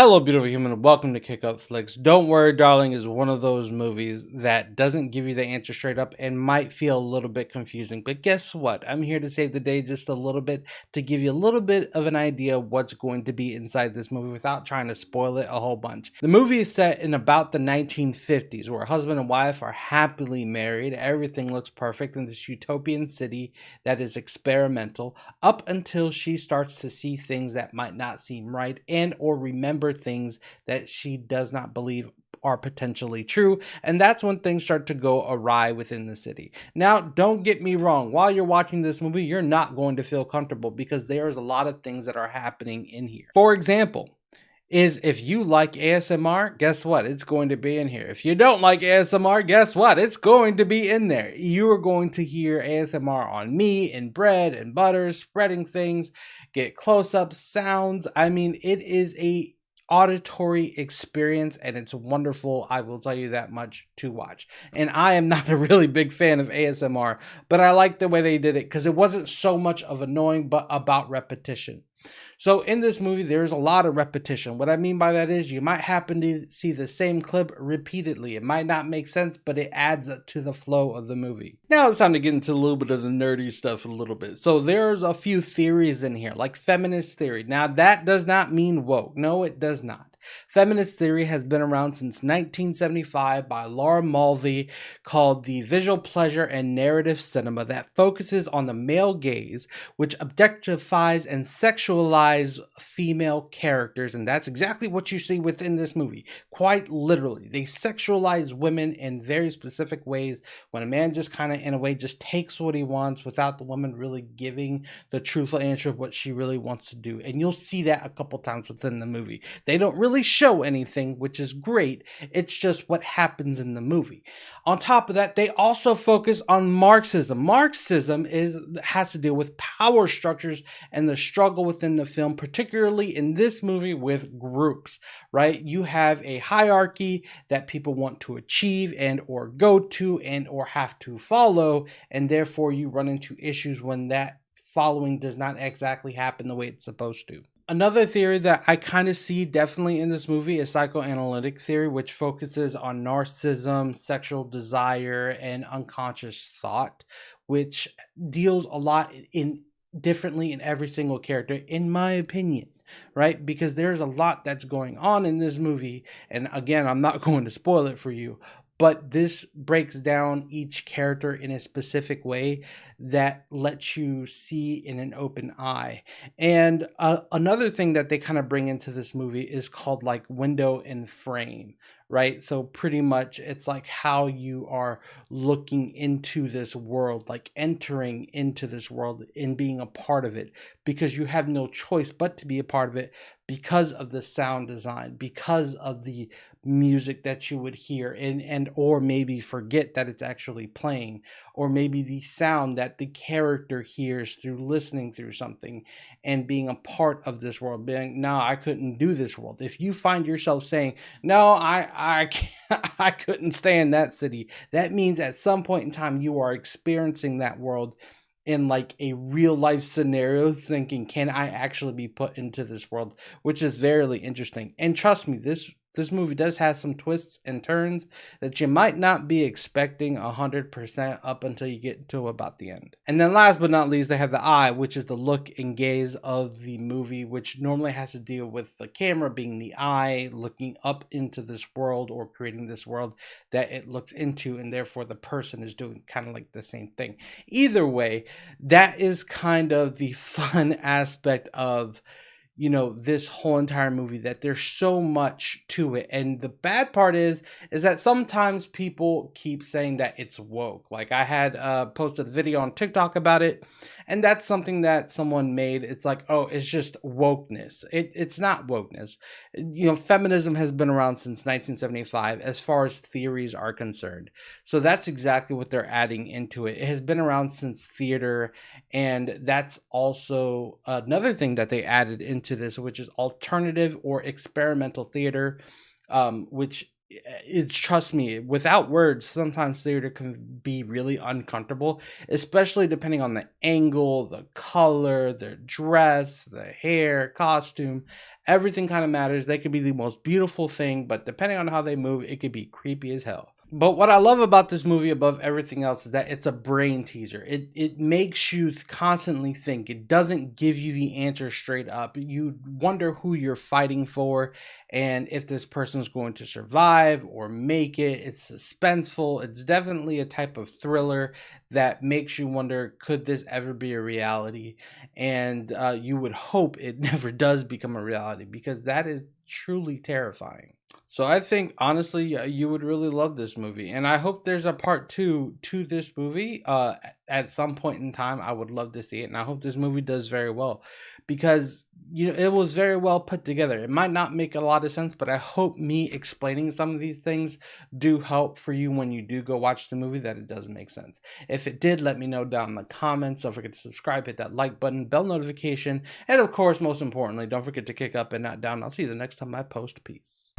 Hello, beautiful human, and welcome to Kick Up Flicks. Don't worry, darling, is one of those movies that doesn't give you the answer straight up and might feel a little bit confusing. But guess what? I'm here to save the day just a little bit to give you a little bit of an idea of what's going to be inside this movie without trying to spoil it a whole bunch. The movie is set in about the 1950s, where husband and wife are happily married. Everything looks perfect in this utopian city that is experimental up until she starts to see things that might not seem right and or remember things that she does not believe are potentially true, and that's when things start to go awry within the city. Now, don't get me wrong, while you're watching this movie, you're not going to feel comfortable because there's a lot of things that are happening in here. For example, if you like ASMR, guess what? It's going to be in here. If you don't like ASMR, guess what? It's going to be in there. You are going to hear ASMR on meat and bread and butter, spreading things, get close-up sounds. I mean, it is a auditory experience and it's wonderful. I will tell you that much to watch. And I am not a really big fan of ASMR, but I like the way they did it because it wasn't so much of annoying, but about repetition. So in this movie, there's a lot of repetition. What I mean by that is you might happen to see the same clip repeatedly. It might not make sense, but it adds up to the flow of the movie. Now it's time to get into a little bit of the nerdy stuff a little bit. So there's a few theories in here, like feminist theory. Now that does not mean woke. No, it does not. Feminist theory has been around since 1975 by Laura Mulvey, called the visual pleasure and narrative cinema that focuses on the male gaze, which objectifies and sexualizes female characters. And that's exactly what you see within this movie. Quite literally, they sexualize women in very specific ways when a man just kind of, in a way, just takes what he wants without the woman really giving the truthful answer of what she really wants to do. And you'll see that a couple times within the movie. They don't really show anything, which is great. It's just what happens in the movie. On top of that, they also focus on Marxism. Marxism has to deal with power structures and the struggle within the film, particularly in this movie with groups, right? You have a hierarchy that people want to achieve and or go to and or have to follow, and therefore you run into issues when that following does not exactly happen the way it's supposed to. Another theory that I kind of see definitely in this movie is psychoanalytic theory, which focuses on narcissism, sexual desire, and unconscious thought, which deals a lot in differently in every single character, in my opinion, right? Because there's a lot that's going on in this movie, and again, I'm not going to spoil it for you, but this breaks down each character in a specific way that lets you see in an open eye. And another thing that they kind of bring into this movie is called like window and frame, right? So pretty much it's like how you are looking into this world, like entering into this world and being a part of it, because you have no choice but to be a part of it because of the sound design, because of the music that you would hear and or maybe forget that it's actually playing, or maybe the sound that the character hears through listening through something and being a part of this world, being, no, I couldn't do this world. If you find yourself saying, no, I can't, I couldn't stay in that city, that means at some point in time you are experiencing that world in like a real life scenario, thinking, can I actually be put into this world? Which is very interesting. And trust me, this movie does have some twists and turns that you might not be expecting 100% up until you get to about the end. And then last but not least, they have the eye, which is the look and gaze of the movie, which normally has to deal with the camera being the eye, looking up into this world or creating this world that it looks into, and therefore the person is doing kind of like the same thing. Either way, that is kind of the fun aspect of, you know, this whole entire movie, that there's so much to it. And the bad part is that sometimes people keep saying that it's woke. Like I had posted a video on TikTok about it, and that's something that someone made. It's like, oh, it's just wokeness. It's not wokeness. You know, feminism has been around since 1975 as far as theories are concerned. So that's exactly what they're adding into it. It has been around since theater, and that's also another thing that they added into this, which is alternative or experimental theater, which it's, trust me, without words, sometimes theater can be really uncomfortable, especially depending on the angle, the color, their dress, the hair, costume. Everything kind of matters. They could be the most beautiful thing, but depending on how they move, it could be creepy as hell. But what I love about this movie above everything else is that it's a brain teaser. It makes you constantly think. It doesn't give you the answer straight up. You wonder who you're fighting for and if this person's going to survive or make it. It's suspenseful. It's definitely a type of thriller that makes you wonder, could this ever be a reality? And you would hope it never does become a reality, because that is truly terrifying. So I think honestly, you would really love this movie, and I hope there's a part two to this movie. At some point in time, I would love to see it, and I hope this movie does very well, because it was very well put together. It might not make a lot of sense, but I hope me explaining some of these things do help for you when you do go watch the movie, that it does make sense. If it did, let me know down in the comments. Don't forget to subscribe, hit that like button, bell notification, and of course, most importantly, don't forget to kick up and not down. I'll see you the next time I post. Peace.